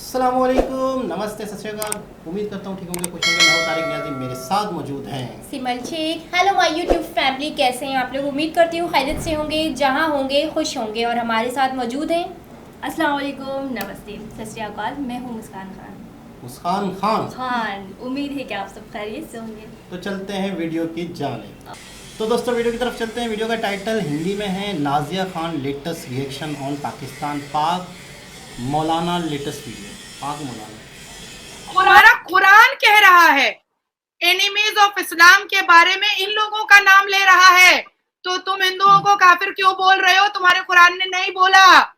अस्सलामुअलैकुम, नमस्ते, सत श्री अकाल। उम्मीद करता हूँ ठीक होंगे, खुश होंगे। मैं हूँ तारिक नियाज़ी, मेरे साथ मौजूद हैं Simal Sheikh. Hello my YouTube family, कैसे हैं आप लोग? उम्मीद करती हूँ खैरियत से होंगे, जहाँ होंगे खुश होंगे। और हमारे साथ मौजूद हैं अस्सलाम वालेकुम, नमस्ते, सत श्री अकाल। मैं हूँ मुस्कान मुस्कान खान। खान। उम्मीद है कि आप सब खैरियत से होंगे। तो चलते हैं वीडियो की जानिब। तो दोस्तों वीडियो की तरफ चलते हैं। वीडियो का टाइटल हिंदी में है Nazia Khan latest reaction on Pakistan पाक मौलाना लेटेस्ट वीडियो। पाक मौलाना। हमारा कुरान कह रहा है एनिमीज ऑफ इस्लाम के बारे में इन लोगों का नाम ले रहा है, तो तुम हिंदुओं को काफिर क्यों बोल रहे हो? तुम्हारे कुरान ने नहीं बोला।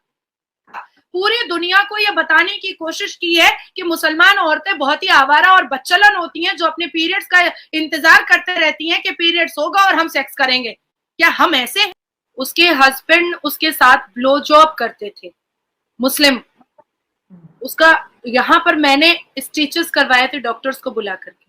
पूरी दुनिया को यह बताने की कोशिश की है कि मुसलमान औरतें बहुत ही आवारा और बच्चलन होती हैं, जो अपने पीरियड्स का इंतजार करते रहती हैं कि पीरियड्स होगा और हम सेक्स करेंगे। क्या हम ऐसे हैं? उसके हस्बैंड उसके साथ ब्लो जॉब करते थे, मुस्लिम। उसका यहाँ पर मैंने स्टिचेस करवाए थे डॉक्टर्स को बुला करके।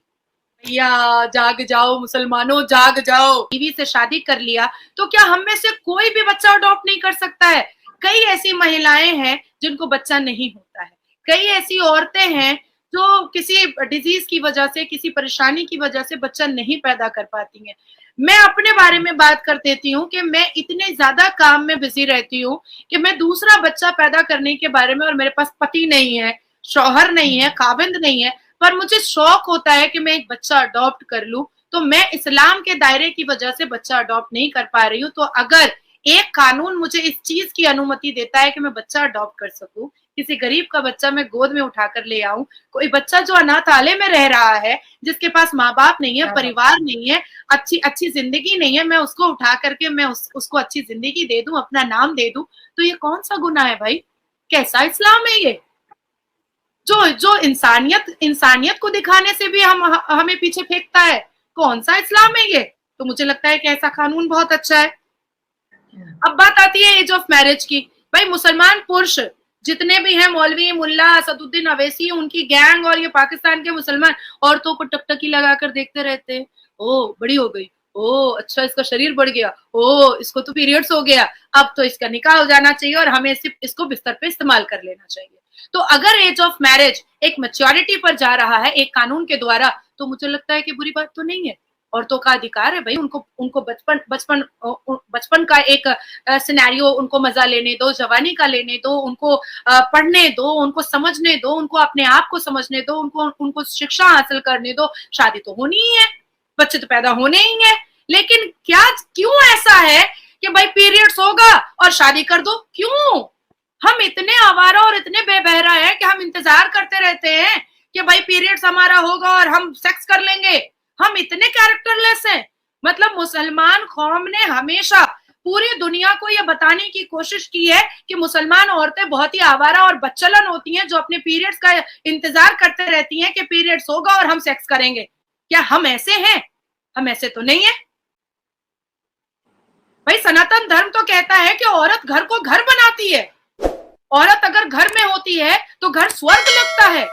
भैया जाग जाओ, मुसलमानों जाग जाओ। बीवी से शादी कर लिया तो क्या हम में से कोई भी बच्चा अडॉप्ट नहीं कर सकता है? कई ऐसी महिलाएं हैं जिनको बच्चा नहीं होता है, कई ऐसी औरतें हैं जो किसी डिजीज की वजह से, किसी परेशानी की वजह से बच्चा नहीं पैदा कर पाती हैं। मैं अपने बारे में बात कर देती हूँ कि मैं इतने ज्यादा काम में बिजी रहती हूँ कि मैं दूसरा बच्चा पैदा करने के बारे में, और मेरे पास पति नहीं है, शौहर नहीं है, खाविंद नहीं है, पर मुझे शौक होता है कि मैं एक बच्चा अडॉप्ट कर लूं। तो मैं इस्लाम के दायरे की वजह से बच्चा अडॉप्ट नहीं कर पा रही हूँ। तो अगर एक कानून मुझे इस चीज की अनुमति देता है कि मैं बच्चा अडॉप्ट कर सकूं, किसी गरीब का बच्चा मैं गोद में उठाकर ले आऊं, कोई बच्चा जो अनाथालय में रह रहा है, जिसके पास माँ बाप नहीं है, परिवार नहीं है, अच्छी अच्छी जिंदगी नहीं है, मैं उसको उठा करके मैं उसको अच्छी जिंदगी दे दूं, अपना नाम दे दूं, तो ये कौन सा गुनाह है भाई? कैसा इस्लाम है ये? जो जो इंसानियत को दिखाने से भी हमें पीछे फेंकता है। कौन सा इस्लाम है ये? तो मुझे लगता है कि ऐसा कानून बहुत अच्छा है। अब बात आती है एज ऑफ मैरिज की। भाई मुसलमान पुरुष जितने भी हैं, मौलवी, मुल्ला, असदुद्दीन अवैसी, उनकी गैंग, और ये पाकिस्तान के मुसलमान औरतों को टकटकी लगाकर देखते रहते हैं। ओ बड़ी हो गई, ओ अच्छा इसका शरीर बढ़ गया, ओ इसको तो पीरियड्स हो गया, अब तो इसका निकाह हो जाना चाहिए और हमें सिर्फ इसको बिस्तर पे इस्तेमाल कर लेना चाहिए। तो अगर एज ऑफ मैरिज एक मैच्योरिटी पर जा रहा है एक कानून के द्वारा, तो मुझे लगता है कि बुरी बात तो नहीं है। औरतों का अधिकार है भाई, उनको उनको बचपन बचपन बचपन का एक सिनेरियो उनको मजा लेने दो, जवानी का लेने दो, उनको पढ़ने दो, उनको समझने दो, उनको अपने आप को समझने दो, उनको उनको शिक्षा हासिल करने दो। शादी तो होनी ही है, बच्चे तो पैदा होने ही है, लेकिन क्या क्यों ऐसा है कि भाई पीरियड्स होगा और शादी कर दो? क्यों हम इतने आवारा और इतने बेबहरा है कि हम इंतजार करते रहते हैं कि भाई पीरियड्स हमारा होगा और हम सेक्स कर लेंगे? हम इतने कैरेक्टरलेस हैं। मतलब मुसलमान कौम ने हमेशा पूरी दुनिया को यह बताने की कोशिश की है कि मुसलमान औरतें बहुत ही आवारा और बच्चलन होती हैं, जो अपने पीरियड्स का इंतजार करते रहती हैं कि पीरियड्स होगा और हम सेक्स करेंगे। क्या हम ऐसे हैं? हम ऐसे तो नहीं है भाई। सनातन धर्म तो कहता है कि औरत घर को घर बनाती है। औरत अगर घर में होती है तो घर स्वर्ग लगता है।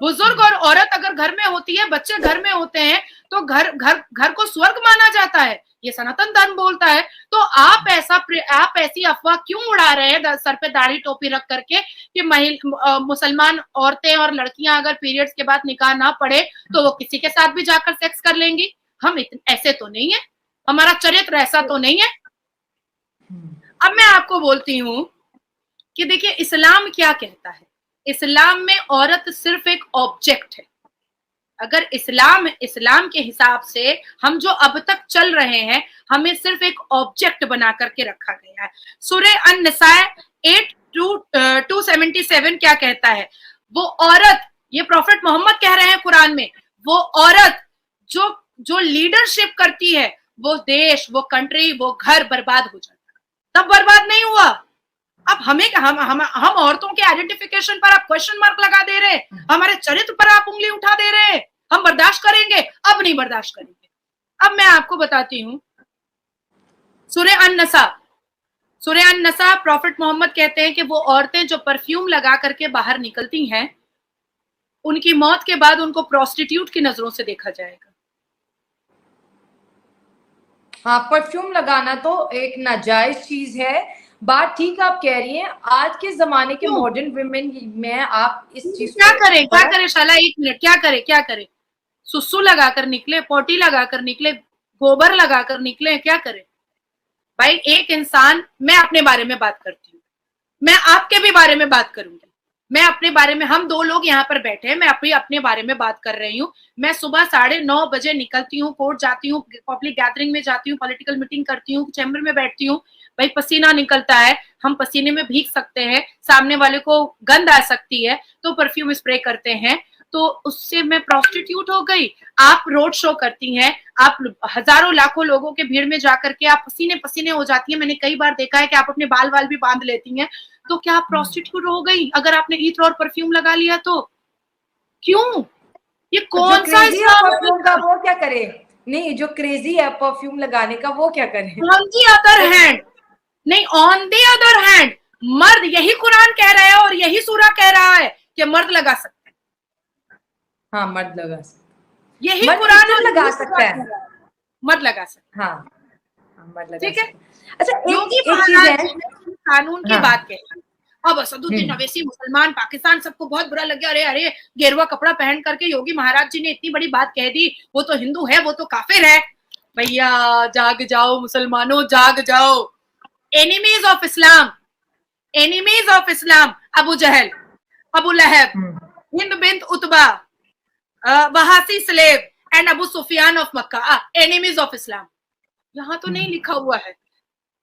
बुजुर्ग और औरत अगर घर में होती है, बच्चे घर में होते हैं, तो घर घर घर को स्वर्ग माना जाता है। ये सनातन धर्म बोलता है। तो आप ऐसी अफवाह क्यों उड़ा रहे हैं सर पे दाढ़ी टोपी रख करके कि मुसलमान औरतें और लड़कियां अगर पीरियड्स के बाद निकाह ना पड़े तो वो किसी के साथ भी जाकर सेक्स कर लेंगी? हम ऐसे तो नहीं है, हमारा चरित्र ऐसा तो नहीं है। अब मैं आपको बोलती हूँ कि देखिए इस्लाम क्या कहता है। इस्लाम में औरत सिर्फ एक ऑब्जेक्ट है। अगर इस्लाम के हिसाब से हम जो अब तक चल रहे हैं, हमें सिर्फ एक ऑब्जेक्ट बना करके रखा गया है। सूरह अन-निसा 8:277 क्या कहता है? वो औरत, ये प्रॉफेट मोहम्मद कह रहे हैं कुरान में, वो औरत जो जो लीडरशिप करती है, वो देश, वो कंट्री, वो घर बर्बाद हो जाता है। तब बर्बाद नहीं हुआ। अब हम औरतों के आइडेंटिफिकेशन पर आप क्वेश्चन मार्क लगा दे रहे हैं, हमारे चरित्र पर आप उंगली उठा दे रहे हैं। हम बर्दाश्त करेंगे? अब नहीं बर्दाश्त करेंगे। अब मैं आपको बताती हूँ सूरह अन-नसा प्रॉफेट मोहम्मद कहते हैं कि वो औरतें जो परफ्यूम लगा करके बाहर निकलती हैं, उनकी मौत के बाद उनको प्रोस्टिट्यूट की नजरों से देखा जाएगा। हाँ, परफ्यूम लगाना तो एक नाजायज चीज है बात ठीक आप कह रही हैं, आज के जमाने के क्यों? मॉडर्न वुमेन में आप इस चीज क्या करे शाला, 1 मिनट, क्या करे सुसु लगाकर निकले, पोटी लगाकर निकले, गोबर लगाकर निकले, क्या करे भाई? एक इंसान, मैं अपने बारे में बात करती हूँ, मैं आपके भी बारे में बात करूंगी, मैं अपने बारे में, हम 2 लोग यहाँ पर बैठे हैं, मैं अपने बारे में बात कर रही हूँ। मैं सुबह 9:30 बजे निकलती हूँ, कोर्ट जाती हूँ, पब्लिक गैदरिंग में जाती हूँ, पॉलिटिकल मीटिंग करती हूँ, चैम्बर में बैठती हूँ, भाई पसीना निकलता है, हम पसीने में भीग सकते हैं, सामने वाले को गंध आ सकती है, तो परफ्यूम स्प्रे करते हैं, तो उससे मैं प्रोस्टिट्यूट हो गई? आप रोड शो करती हैं, आप हजारों लाखों लोगों के भीड़ में जाकर के आप पसीने पसीने हो जाती हैं, मैंने कई बार देखा है कि आप अपने बाल वाल भी बांध लेती हैं, तो क्या आप प्रोस्टिट्यूट हो गई अगर आपने इत्र और परफ्यूम लगा लिया? तो क्यों? ये कौन सा परफ्यूम का वो क्या करे? नहीं, जो क्रेजी है परफ्यूम लगाने का वो क्या करे? ऑन दी अदर हैंड, नहीं, ऑन दी अदर हैंड, मर्द, यही कुरान कह रहा है और यही सूरा कह रहा है कि मर्द लगा सकते हैं। हाँ, मर्द लगा सकते, यही मर्द कुरान लगा सकता है, मर्द लगा सकते। हाँ, मर्द लगा ठीक है। सकते। अच्छा, योगी एक चीज है, कानून की हाँ। बात कही, अब असदुद्दीन अवैसी मुसलमान, पाकिस्तान सबको बहुत बुरा लग गया, अरे अरे गेरुआ कपड़ा पहन करके योगी महाराज जी ने इतनी बड़ी बात कह दी, वो तो हिंदू है, वो तो काफिर है। भैया जाग जाओ मुसलमानों, जाग जाओ। Enemies of Islam, enemies of Islam, Abu Jahl, Abu Lahab, Hind bint Utbah, Wahshi slave and Abu Sufyan of Mecca, enemies of Islam. यहाँ तो नहीं लिखा हुआ है,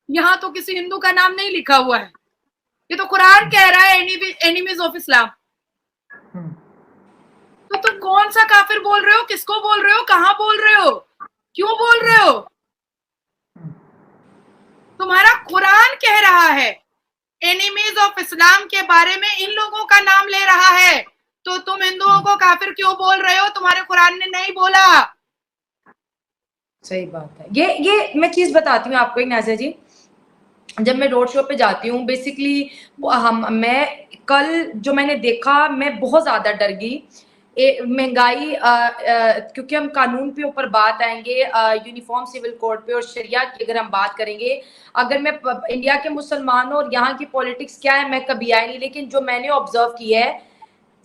यहाँ तो किसी हिंदू का नाम नहीं लिखा हुआ है, ये तो कुरान कह रहा है एनिमीज ऑफ इस्लाम। तो तुम कौन सा काफिर बोल रहे हो? किसको बोल रहे हो? कहाँ बोल रहे हो? क्यों बोल रहे हो? तुम्हारा कुरान कह रहा है एनिमीज ऑफ इस्लाम के बारे में इन लोगों का नाम ले रहा है, तो तुम हिंदुओं को काफिर क्यों बोल रहे हो? तुम्हारे कुरान ने नहीं बोला। सही बात है। ये मैं चीज बताती हूँ आपको, नाज़िया जी, जब मैं रोड शो पे जाती हूँ बेसिकली, मैं कल जो मैंने देखा, मैं बहुत ज्यादा डर गई। महंगाई, क्योंकि हम कानून पे ऊपर बात आएंगे, यूनिफॉर्म सिविल कोड पे और शरिया की अगर हम बात करेंगे, अगर मैं इंडिया के मुसलमानों और यहाँ की पॉलिटिक्स क्या है मैं कभी आई नहीं, लेकिन जो मैंने ऑब्जर्व किया है,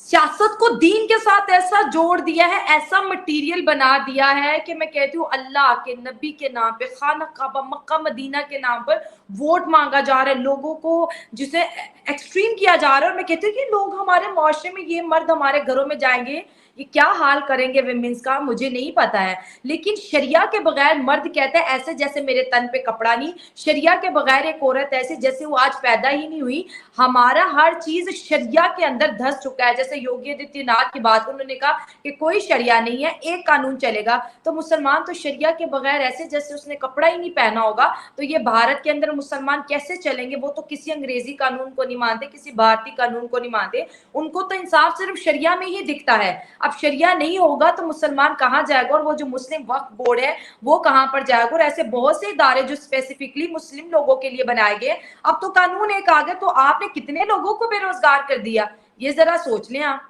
सियासत को दीन के साथ ऐसा जोड़ दिया है, ऐसा मटेरियल बना दिया है कि मैं कहती हूँ अल्लाह के नबी के नाम पे, खाना काबा मक्का मदीना के नाम पर वोट मांगा जा रहा है लोगों को, जिसे एक्सट्रीम किया जा रहा है। और मैं कहती हूँ कि लोग हमारे मुआशरे में, ये मर्द हमारे घरों में जाएंगे, ये क्या हाल करेंगे विमेंस का, मुझे नहीं पता है। लेकिन शरिया के बगैर मर्द कहता है ऐसे जैसे मेरे तन पे कपड़ा नहीं, शरिया के बगैर एक औरत ऐसे जैसे वो आज पैदा ही नहीं हुई। हमारा हर चीज शरिया के अंदर धस चुका है। जैसे योगी आदित्यनाथ की बात, उन्होंने कहा कि कोई शरिया नहीं है, एक कानून चलेगा। तो मुसलमान तो शरिया के बगैर ऐसे जैसे उसने कपड़ा ही नहीं पहना होगा। तो ये भारत के अंदर मुसलमान कैसे चलेंगे? वो तो किसी अंग्रेजी कानून को नहीं मानते, किसी भारतीय कानून को नहीं मानते, उनको तो इंसाफ सिर्फ शरिया में ही दिखता है। अब शरिया नहीं होगा तो मुसलमान कहाँ जाएगा? और वो जो मुस्लिम वक्फ बोर्ड है वो कहाँ पर जाएगा? और ऐसे बहुत से इदारे जो स्पेसिफिकली मुस्लिम लोगों के लिए बनाए गए, अब तो कानून एक आ गया, तो आपने कितने लोगों को बेरोजगार कर दिया, ये जरा सोच लें आप।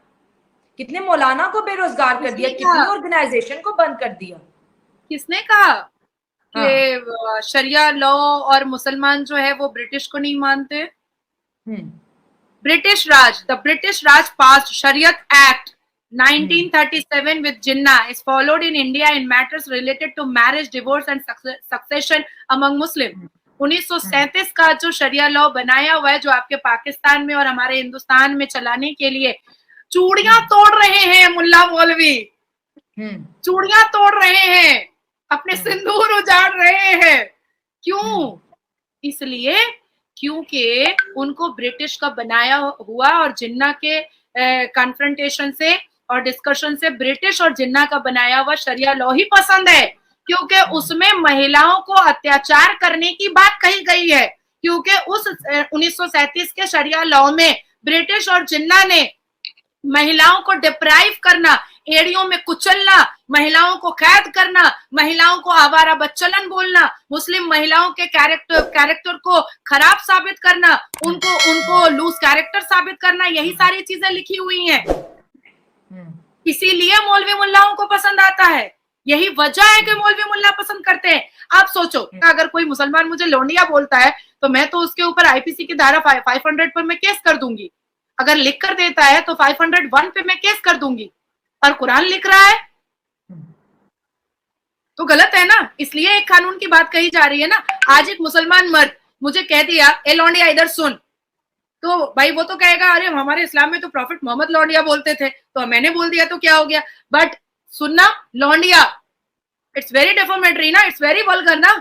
कितने मौलाना को बेरोजगार कर दिया, कितनी ऑर्गेनाइजेशन को बंद कर दिया। किसने कहा कि शरिया लॉ और मुसलमान जो है वो ब्रिटिश को नहीं मानते? British Raj, the British Raj passed शरीयत act 1937 with Jinnah is followed in India in matters related to marriage, divorce and succession among Muslim। 1937 का जो शरिया लॉ बनाया हुआ है, जो आपके पाकिस्तान में और हमारे हिंदुस्तान में चलाने के लिए चूड़ियां तोड़ रहे हैं मुल्ला मौलवी, चूड़ियां तोड़ रहे हैं, अपने सिंदूर उजाड़ रहे हैं। क्यों? इसलिए क्योंकि उनको ब्रिटिश का बनाया हुआ और जिन्ना के कन्फ्रंटेशन से और डिस्कशन से ब्रिटिश और जिन्ना का बनाया हुआ शरिया लॉ ही पसंद है, क्योंकि उसमें महिलाओं को अत्याचार करने की बात कही गई है। क्योंकि उस 1937 के शरिया लॉ में ब्रिटिश और जिन्ना ने महिलाओं को डिप्राइव करना, एड़ियों में कुचलना, महिलाओं को कैद करना, महिलाओं को आवारा बच्चलन बोलना, मुस्लिम महिलाओं के कैरेक्टर को खराब साबित करना, उनको लूज कैरेक्टर साबित करना, यही सारी चीजें लिखी हुई हैं। इसीलिए मौलवी मुल्लाओं को पसंद आता है। यही वजह है कि मौलवी मुल्ला पसंद करते हैं। आप सोचो, अगर कोई मुसलमान मुझे लौंडिया बोलता है तो मैं तो उसके ऊपर आईपीसी की धारा 500 पर मैं केस कर दूंगी। अगर लिख कर देता है तो 501 पे मैं केस कर दूंगी। और कुरान लिख रहा है तो गलत है ना। इसलिए एक कानून की बात कही जा रही है ना। आज एक मुसलमान मर्द मुझे कह दिया, ए लौंडिया इधर सुन, तो भाई वो तो कहेगा अरे हमारे इस्लाम में तो प्रॉफिट मोहम्मद लौंडिया बोलते थे, तो मैंने बोल दिया तो क्या हो गया। बट सुनना लौंडिया, इट्स वेरी डेफोमेटरी ना, इट्स वेरी वल्गर ना।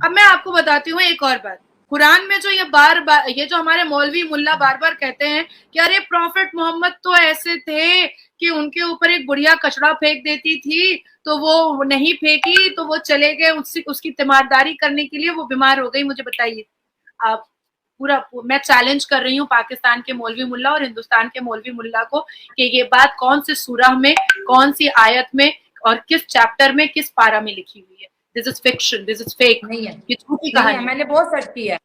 अब मैं आपको बताती हूँ एक और बात। कुरान में जो ये जो हमारे मौलवी मुल्ला बार बार कहते हैं कि अरे प्रॉफिट मोहम्मद तो ऐसे थे कि उनके ऊपर एक बुढ़िया कचरा फेंक देती थी तो वो नहीं फेंकी तो वो चले गए उसकी तीमारदारी करने के लिए, वो बीमार हो गई। मुझे बताइए आप, पूरा मैं चैलेंज कर रही हूँ पाकिस्तान के मौलवी मुल्ला और हिंदुस्तान के मौलवी मुल्ला को कि ये बात कौन से सूरह में, कौन सी आयत में और किस चैप्टर में, किस पारा में लिखी हुई है। This is fiction, this is fake, नहीं है, ये झूठी कहानी है। मैंने बहुत सर्च किया है,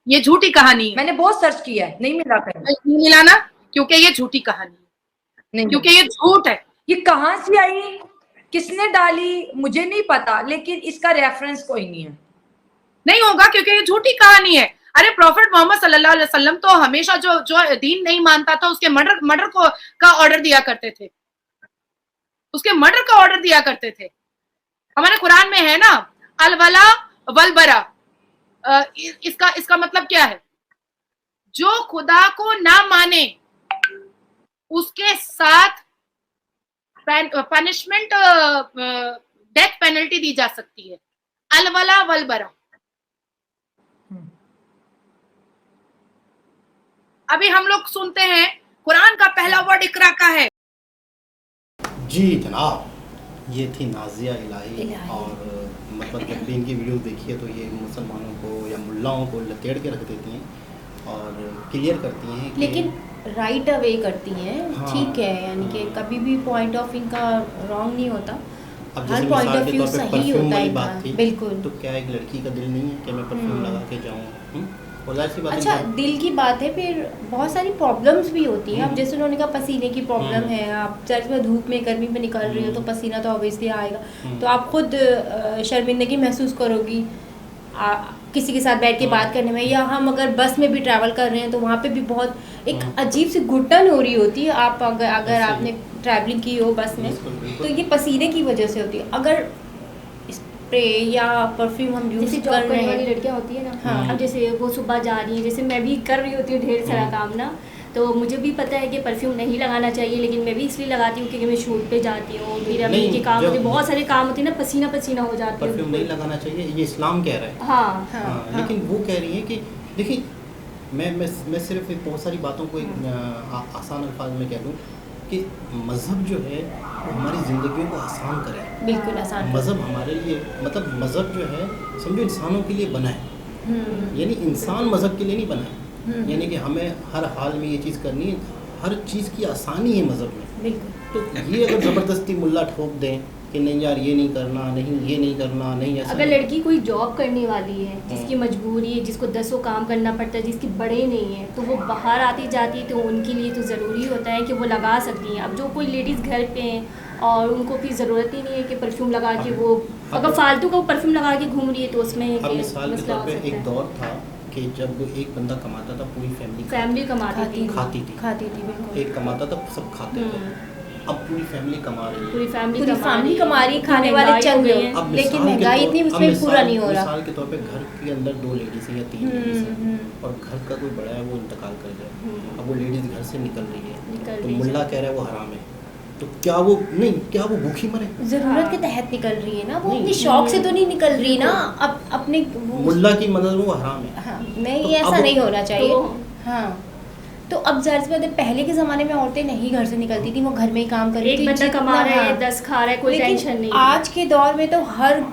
ये झूठी कहानी है। मैंने बहुत सर्च किया है, नहीं मिला कहीं। नहीं मिला ना, क्योंकि ये झूठी कहानी है, नहीं, क्योंकि ये झूठ है। ये कहाँ से आई, किसने डाली, मुझे नहीं पता, लेकिन इसका रेफरेंस कोई नहीं है। नहीं होगा क्योंकि ये झूठी कहानी है। अरे प्रॉफिट मोहम्मद सल्लल्लाहु अलैहि वसल्लम तो हमेशा जो दीन नहीं मानता था उसके मर्डर का ऑर्डर दिया करते थे, उसके मर्डर का ऑर्डर दिया करते थे। हमारे कुरान में है ना, अलवला वलबरा। इसका मतलब क्या है? जो खुदा को ना माने उसके साथ पनिशमेंट, डेथ पेनल्टी दी जा सकती है। अलवला वलबरा। अभी हम लोग सुनते हैं कुरान का पहला वर्ड इकरा का है। जी जनाब, ये थी नाजिया इलाही। और मतलब जब भी इनकी वीडियो देखी है तो ये मुसलमानों को या मुल्लाओं को लतेड़ के रख देती हैं और क्लियर करती हैं कि लेकिन राइट अवे करती हैं। हाँ, ठीक है, यानी कि कभी भी पॉइंट ऑफ इनका रॉन्ग नहीं होता, अब हर जैसे पॉइंट मिसाल ऑफ के व्यू तौर पे सही परफ्यूम होता वाली है बात इनका। थी, बिल्कुल। तो क्या एक लड़की का दिल नहीं है कि मैं परफ्यूम लगा के जाऊँ? और जाहिर सी बात है अच्छा, जब- दिल की बात है, फिर बहुत सारी प्रॉब्लम्स भी होती हैं। अब जैसे उन्होंने कहा पसीने की प्रॉब्लम है, आप चर्च में धूप में गर्मी में निकल रही हो तो पसीना तो ऑब्वियसली आएगा, तो आप खुद शर्मिंदगी महसूस करोगी किसी के साथ बैठ के बात करने में। या हम अगर बस में भी ट्रैवल कर रहे हैं तो वहाँ पे भी बहुत एक अजीब सी घुटन हो रही होती है। आप अगर आपने ट्रैवलिंग की हो बस में बिल्कुल, बिल्कुल। तो ये पसीने की वजह से होती है। अगर स्प्रे या परफ्यूम हम यूज जैसे कर जॉब रहे करने वाली हैं, लड़कियां होती है ना, हाँ। अब जैसे वो सुबह जा रही है, जैसे मैं भी कर रही होती हूँ ढेर सारा काम ना, तो मुझे भी पता है कि परफ्यूम नहीं लगाना चाहिए, लेकिन मैं भी इसलिए लगाती हूँ क्योंकि मैं शूट पे जाती हूँ, फिर अम्मी नहीं, के काम जब- होते हैं, बहुत सारे काम होते हैं ना, पसीना पसीना हो जाती है। परफ्यूम नहीं लगाना चाहिए, ये इस्लाम कह रहा है। हाँ हाँ, हाँ, हाँ। लेकिन वो कह रही है कि देखिए, मैं सिर्फ एक बहुत सारी बातों को एक आसान अल्फाज में कह दूँ कि मज़हब जो है वो हमारी ज़िंदगियों को आसान करे। बिल्कुल आसान। मज़हब हमारे लिए, मतलब मज़हब जो है समझो इंसानों के लिए बना है, यानी इंसान मज़हब के लिए नहीं बना है। यानी कि हमें हर हाल में ये चीज़ करनी है, हर चीज़ की आसानी है मज़हब में। बिल्कुल। तो ये अगर ज़बरदस्ती मुल्ला ठोक दें कि नहीं यार ये नहीं करना, नहीं ये नहीं करना, नहीं ऐसा अगर नहीं। लड़की कोई जॉब करने वाली है, जिसकी मजबूरी है, जिसको 10 काम करना पड़ता है, जिसकी बड़े नहीं है, तो वो बाहर आती जाती है, तो उनके लिए तो ज़रूरी होता है कि वो लगा सकती हैं। अब जो कोई लेडीज़ घर पे हैं और उनको फिर ज़रूरत ही नहीं है कि परफ्यूम लगा के वो, अगर फालतू का वो परफ्यूम लगा के घूम रही है तो उसमें अब मिसाल के मसला तौर हो पे सकता एक है। दौर था कि जब एक बंदा कमाता था पूरी फैमिली कमाती थी। खाती थी, खाती थी, बिल्कुल। एक कमाता था सब खाते थे। अब पूरी फैमिली कमा रही है। पूरी फैमिली कमा रही, खाने वाले चंद गए लोग। हैं। अब लेकिन मिसाल के महंगाई तौर- इतनी अब उसमें पूरा मिसाल- नहीं हो रहा। मिसाल के तौर पे घर के अंदर 2 लेडीज हैं या 3 लेडीज हैं और घर का कोई बड़ा है वो इंतकाल कर गया, अब वो लेडीज घर से निकल रही है, तो मुल्ला कह रहा है वो हराम है, तो क्या वो भूखी मरे? जरूरत के तहत निकल रही है ना, वो नहीं, अपने शौक से तो नहीं निकल रही ना, अब अपने मुल्ला की मदद में वो हराम है। हाँ, नहीं तो ऐसा अब- नहीं होना चाहिए। तो- हाँ, तो अब जाहिर सी बात है, पहले के ज़माने में औरतें नहीं घर से निकलती थी, वो घर में ही काम कर रही एक थी। बंदा जितना- कमा रहा है, हाँ। 10 खा रहा है, कोई लेकिन टेंशन नहीं है। आज के दौर में तो हर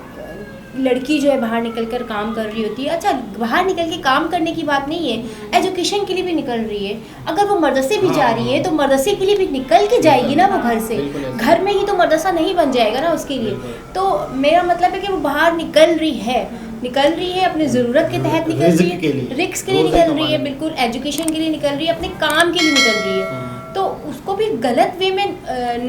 लड़की जो है बाहर निकल कर काम कर रही होती है। अच्छा, बाहर निकल के काम करने की बात नहीं है, एजुकेशन के लिए भी निकल रही है। अगर वो मदरसे भी जा रही है तो मदरसे के लिए भी निकल के जाएगी ना वो घर से, बिल्कुल ऐसा। घर में ही तो मदरसा नहीं बन जाएगा ना उसके लिए। तो मेरा मतलब है कि वो बाहर निकल रही है अपनी ज़रूरत के तहत निकल रही रिस्क के है, लिए, रिस्क के लिए रोज़ी निकल रही है, कमाने। बिल्कुल एजुकेशन के लिए निकल रही है, अपने काम के लिए निकल रही है। तो उसको भी गलत वे में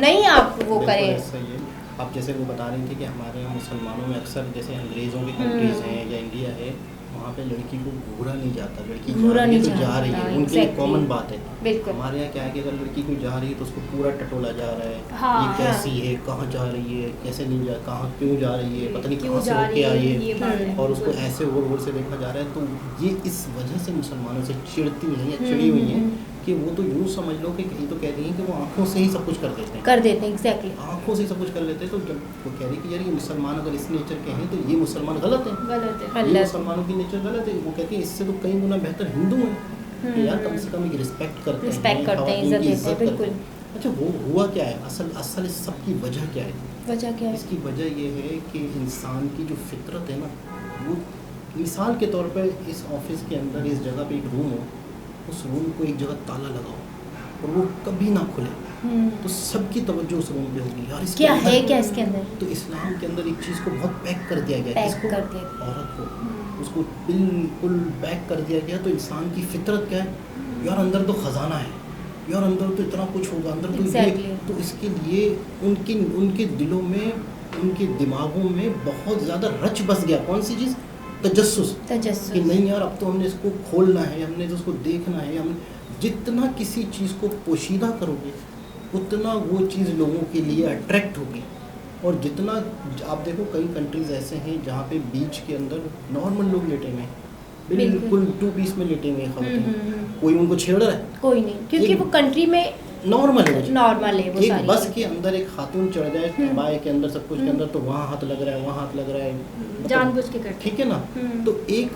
नहीं आप वो बिल्कुल करें। ऐसा ही है। आप जैसे वो बता रही थी कि हमारे यहाँ मुसलमानों में अक्सर जैसे अंग्रेज़ों की कंट्रीज़ हैं या इंडिया है, वहाँ पे लड़की को घूरा नहीं जाता, लड़की घूरा नहीं तो जा रही है, जाता, उनके लिए exactly। कॉमन बात है। बिल्कुल। हमारे यहाँ क्या है कि अगर लड़की कोई जा रही है तो उसको पूरा टटोला जा रहा है, हाँ, ये कैसी है, कहाँ जा रही है, कैसे नहीं जा, कहाँ क्यों जा रही है, पता नहीं क्यों कहाँ से जा होके रही है, आई ये बात है, है। और उसको ऐसे ओर से देखा जा रहा है। तो ये इस वजह से मुसलमानों से चिढ़ती हैं या चिड़ी हुई हैं कि वो तो यूँ समझ लो कि ये तो कह रही हैं कि वो आँखों से ही सब कुछ कर देते हैं, कर देते हैं, एग्जैक्टली। आँखों से ही सब कुछ कर लेते हैं। तो जब वो कह रही कि यार ये मुसलमान अगर इस नेचर के हैं तो ये मुसलमान गलत है, गलत है। ये गलत। मुसलमानों की नेचर गलत है। वो कहती है इससे तो कई गुना बेहतर हिंदू हैं कि यार कम से कम एक रिस्पेक्ट करते हैं, रिस्पेक्ट करते हैं, खवातीन इज्जत की देते हैं, करते बिल्कुल। हैं। अच्छा वो हुआ क्या है असल इस सब की वजह क्या है? वजह क्या है? इसकी वजह ये है कि इंसान की जो फितरत है ना, वो मिसाल के तौर पर इस ऑफिस के अंदर इस जगह पे एक रूम हो, उस रूम को एक जगह ताला लगाओ और वो कभी ना खुले, तो सबकी तवज्जो उस रूम पे होगी यार इसके क्या अंदर- है क्या इसके अंदर? तो इस्लाम के अंदर एक चीज़ को बहुत पैक कर दिया गया, पैक किसको? कर दिया गया। औरत को, उसको बिल्कुल पैक कर दिया गया। तो इंसान की फितरत क्या है यार, अंदर तो ख़जाना है यार, अंदर तो इतना कुछ होगा, अंदर तो Exactly। ये, तो इसके लिए उनके दिलों में, उनके दिमागों में बहुत ज़्यादा रच बस गया। कौन सी चीज़? तजस्सुस, कि तजस्सुस। नहीं यार अब तो हमने इसको खोलना है, हमने तो उसको देखना है। हम जितना किसी चीज़ को पोशीदा करोगे उतना वो चीज़ लोगों के लिए अट्रैक्ट होगी। और जितना आप देखो कई कंट्रीज़ ऐसे हैं जहाँ पे बीच के अंदर नॉर्मल लोग लेटे हुए हैं, बिल्कुल 2 पीस में लेटे हुए हैं खवातीन, कोई उनको छेड़ रहा है? कोई नहीं, क्योंकि एक- वो कंट्री में नॉर्मल है वो चीज़। नॉर्मल है वो एक सारी बस चीज़ें। के अंदर एक खातून चढ़ जाए बाय के अंदर सब कुछ के अंदर, तो वहाँ हाथ लग रहा है, वहाँ हाथ लग रहा है, मतलब- जानबूझ के करते ठीक है ना। तो एक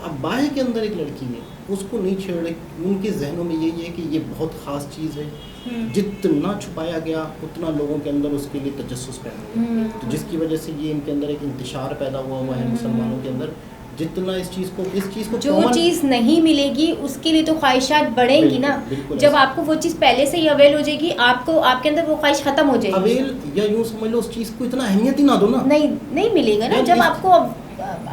अब बाय के अंदर एक लड़की है, उसको नहीं छेड़ रहे, उनके जहनों में यही है कि ये बहुत ख़ास चीज़ है। जितना छुपाया गया उतना लोगों के अंदर उसके लिए तजस्सुस पैदा हुआ, तो जिसकी वजह से ये इनके अंदर एक इंतशार पैदा हुआ है मुसलमानों के अंदर। जितना इस चीज़ को जो common- चीज़ नहीं मिलेगी उसके लिए तो ख्वाहिशात बढ़ेंगी ना। बिल्कुल जब ऐसा। आपको वो चीज़ पहले से ही अवेल हो जाएगी, आपको आपके अंदर वो ख्वाहिश खत्म हो जाएगी। अवेल या यूँ समझ लो उस चीज़ को इतना अहमियत ही ना दो ना। नहीं मिलेगा ना। यार जब इस- आपको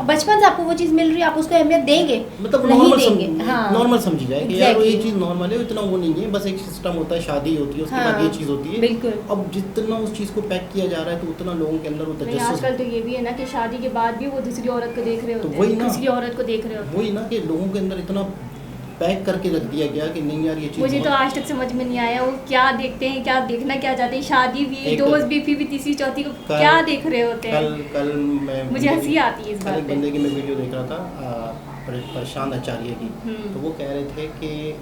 बचपन से आपको वो चीज़ मिल रही है, आप उसको अहमियत देंगे, मतलब नहीं नॉर्मल देंगे। हाँ, नॉर्मल समझी जाए कि यार वो ये Exactly। चीज़ नॉर्मल है, इतना वो नहीं है, बस एक सिस्टम होता है, शादी होती है, उसके हाँ, बाद ये चीज़ होती है। बिल्कुल। अब जितना उस चीज़ को पैक किया जा रहा है तो उतना लोगों के अंदर वो नहीं, तजस्सुस, आजकल तो ये भी है ना कि शादी के बाद भी वो दूसरी औरत को देख रहे तो होते वही हैं, ना। दूसरी औरत को देख रहे होते वही ना कि लोगों के अंदर इतना पैक करके रख दिया गया कि नहीं यार ये हैं। चीज़ मुझे तो बहुत- आज तक समझ में नहीं आया वो क्या देखते हैं, क्या देखना क्या चाहते हैं। शादी भी, एक- दोस्त भी, फिर भी तीसरी चौथी को कल- क्या देख रहे होते हैं। कल मैं मुझे हंसी आती है इस कल बात एक पे। बंदे की मैं वीडियो देख रहा था प्रशांत आचार्य की, तो वो कह रहे थे कि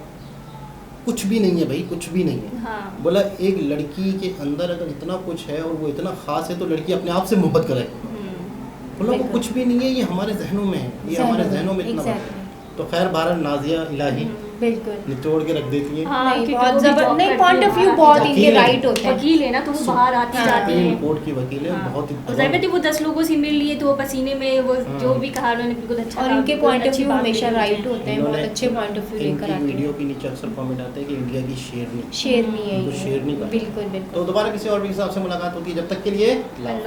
कुछ भी नहीं है भाई, कुछ भी नहीं है। हाँ। बोला एक लड़की के अंदर अगर इतना कुछ है और वो इतना खास है तो लड़की अपने आप से मोहब्बत करे। बोला वो बिल्कुल। कुछ भी नहीं है, ये हमारे जहनों में है, ये हमारे जहनों में इतना Exactly। तो खैर बहरहाल नाजिया इलाही बिल्कुल। निचोड़ के रख देती है। हाँ, नहीं, क्योंकि बहुत वो भी जबर job नहीं, करती पॉइंट है, ऑफ व्यू बाहर बहुत आती इनके वकील है। राइट होते हैं। वकील है ना, तो वो बाहर आती हाँ। जाती सुप्रीम है। कोर्ट की वकील है, हाँ। बहुत ही और ज़ाहिर बात है वो 10 लोगों से मिल लिए तो वो पसीने में वो हाँ। जो भी कहा उन्होंने बिल्कुल अच्छा और कहा, इनके बिल्कुल पॉइंट ऑफ अच्छी व्यू बात हमेशा बोली राइट उन्होंने। होते हैं, बहुत अच्छे पॉइंट ऑफ व्यू लेकर इनकी आते हैं। वीडियो के नीचे अक्सर कमेंट आते हैं कि इंडिया की शेरनी। शेरनी है इनको ये। शेरनी कहा। बिल्कुल बिल्कुल। तो दोबारा किसी और भी हिसाब से मुलाकात होती है, जब तक के लिए अल्लाह